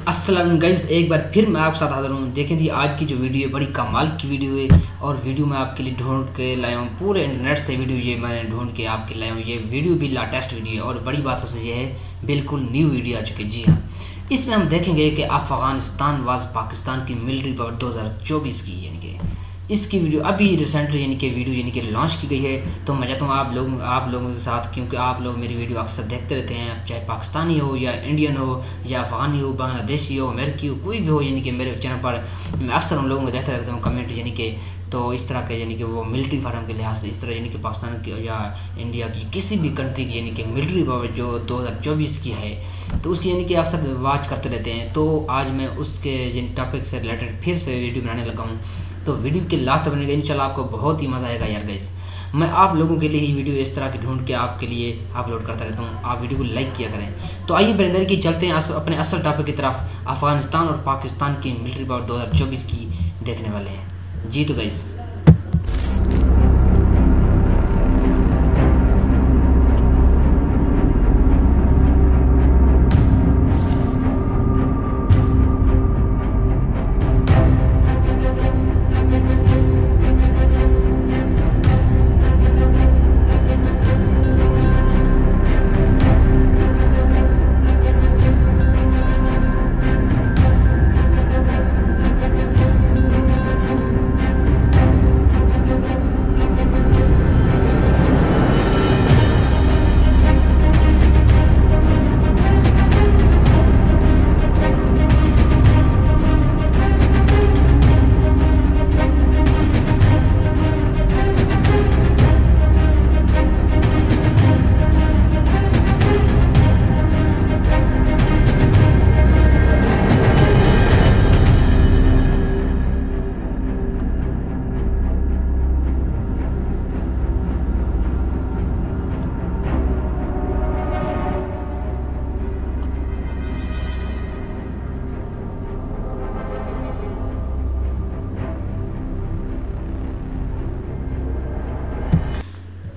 अस्सलाम गाइस, एक बार फिर मैं आपके साथ हाजिर हूँ। देखें जी, आज की जो वीडियो है बड़ी कमाल की वीडियो है और वीडियो मैं आपके लिए ढूंढ के लाया हूँ। पूरे इंटरनेट से वीडियो ये मैंने ढूंढ के आपके लाया हूँ। ये वीडियो भी लेटेस्ट वीडियो है और बड़ी बात सबसे ये है, बिल्कुल न्यू वीडियो आ चुकी है। जी हाँ, इसमें हम देखेंगे कि अफ़गानिस्तान वाज पाकिस्तान की मिलिट्री पावर 2024 की, यानी कि इसकी वीडियो अभी रिसेंटली यानी कि वीडियो यानी कि लॉन्च की गई है। तो मैं चाहता हूँ आप लोगों के साथ, क्योंकि आप लोग मेरी वीडियो अक्सर देखते रहते हैं, चाहे पाकिस्तानी हो या इंडियन हो या अफ़गानी हो, बांग्लादेशी हो, अमेरिकी हो, कोई भी हो, यानी कि मेरे चैनल पर मैं अक्सर उन लोगों को देखता रहता हूँ कमेंट, यानी कि तो इस तरह के यानी कि वो मिलिट्री फार्म के लिहाज से इस तरह यानी कि पाकिस्तान की या इंडिया की किसी भी कंट्री की यानी कि मिलिट्री पावर जो 2024 की है, तो उसकी यानी कि अक्सर वॉच करते रहते हैं। तो आज मैं उसके टॉपिक से रिलेटेड फिर से वीडियो बनाने लगा हूँ। तो वीडियो के लास्ट तक बनेगा, इंशाल्लाह आपको बहुत ही मज़ा आएगा यार गाइस। मैं आप लोगों के लिए ही वीडियो इस तरह की ढूंढ के आपके लिए अपलोड करता रहता हूँ। आप वीडियो को लाइक किया करें। तो आइए बरिंदर की चलते हैं अपने असल टॉपिक की तरफ। अफ़गानिस्तान और पाकिस्तान की मिलिट्री पावर 2024 की देखने वाले हैं। जी तो गाइस,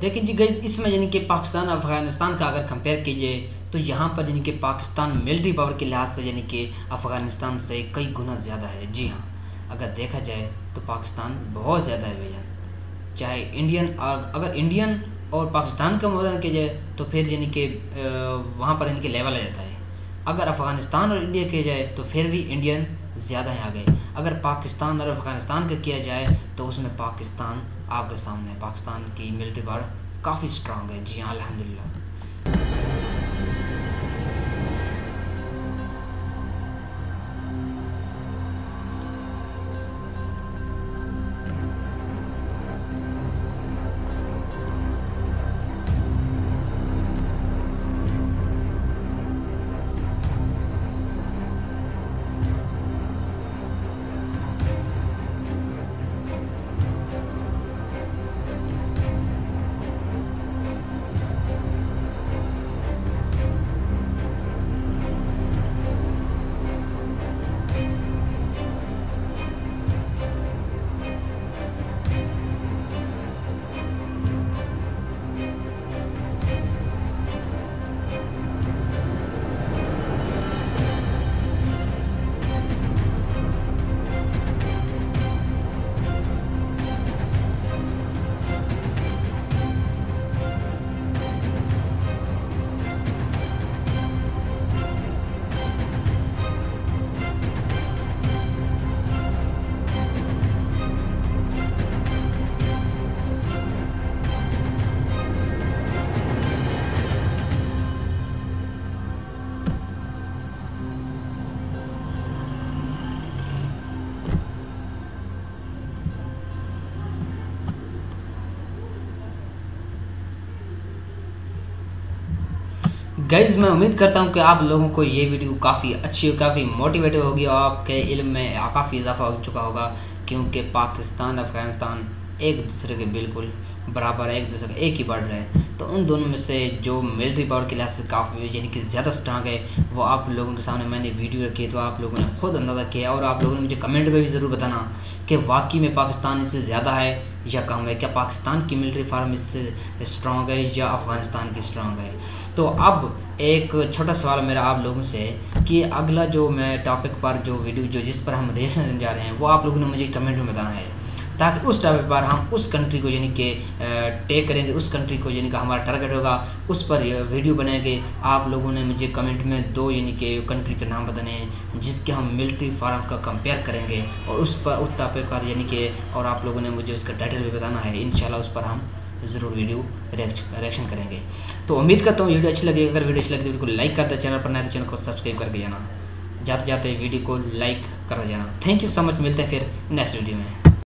देखिए जी गाइस, इसमें यानी कि पाकिस्तान अफ़गानिस्तान का अगर कंपेयर कीजिए तो यहाँ पर यानी कि पाकिस्तान मिलिट्री पावर के लिहाज से यानी कि अफ़गानिस्तान से कई गुना ज़्यादा है। जी हाँ, अगर देखा जाए तो पाकिस्तान बहुत ज़्यादा है भैया। चाहे इंडियन, अगर इंडियन और पाकिस्तान का मुकाबला किया जाए तो फिर यानी कि वहाँ पर यानी कि लेवल आ जाता है। अगर अफ़गानिस्तान और इंडिया किया जाए तो फिर भी इंडियन ज़्यादा है आगे। अगर पाकिस्तान और अफ़गानिस्तान का किया जाए तो उसमें पाकिस्तान आपके सामने, पाकिस्तान की मिलिट्री पावर काफ़ी स्ट्रांग है। जी हाँ, अल्हम्दुलिल्लाह। गाइज़, मैं उम्मीद करता हूँ कि आप लोगों को ये वीडियो काफ़ी अच्छी और काफ़ी मोटिवेटिव होगी और आपके इल्म में काफ़ी इजाफा हो चुका होगा, क्योंकि पाकिस्तान अफ़गानिस्तान एक दूसरे के बिल्कुल बराबर है, एक दूसरे का एक ही बॉर्डर है। तो उन दोनों में से जो मिलिट्री पावर के लिहाज से काफ़ी यानी कि ज़्यादा स्ट्रांग है, वो आप लोगों के सामने मैंने वीडियो रखी है, तो आप लोगों ने खुद अंदाज़ा किया। और आप लोगों ने मुझे कमेंट में भी ज़रूर बताना कि वाकई में पाकिस्तान इससे ज़्यादा है या कम है। क्या पाकिस्तान की मिलिट्री फार्म इससे स्ट्रांग है या अफ़गानिस्तान की स्ट्रांग है। तो अब एक छोटा सवाल मेरा आप लोगों से कि अगला जो मैं टॉपिक पर जो वीडियो जो जिस पर हम रिएक्शन देने जा रहे हैं वो आप लोगों ने मुझे कमेंट में बताना है, ताकि उस टॉपिक पर हम उस कंट्री को यानी कि टैग करेंगे, उस कंट्री को यानी कि हमारा टारगेट होगा, उस पर वीडियो बनाएंगे। आप लोगों ने मुझे कमेंट में 2 यानी कि कंट्री के नाम बताने हैं जिसके हम मिलिट्री फार्म का कंपेयर करेंगे और उस टॉपिक पर यानी कि और आप लोगों ने मुझे उसका टाइटल भी बताना है। इंशाल्लाह उस पर हम ज़रूर वीडियो रिएक्शन करेंगे। तो उम्मीद करता हूँ वीडियो अच्छी लगेगी। अगर वीडियो अच्छी लगी तो वीडियो को लाइक कर दे, चैनल पर नए तो चैनल को सब्सक्राइब करके जाना, जाते जाते वीडियो को लाइक कर जाना। थैंक यू सो मच, मिलते हैं फिर नेक्स्ट वीडियो में।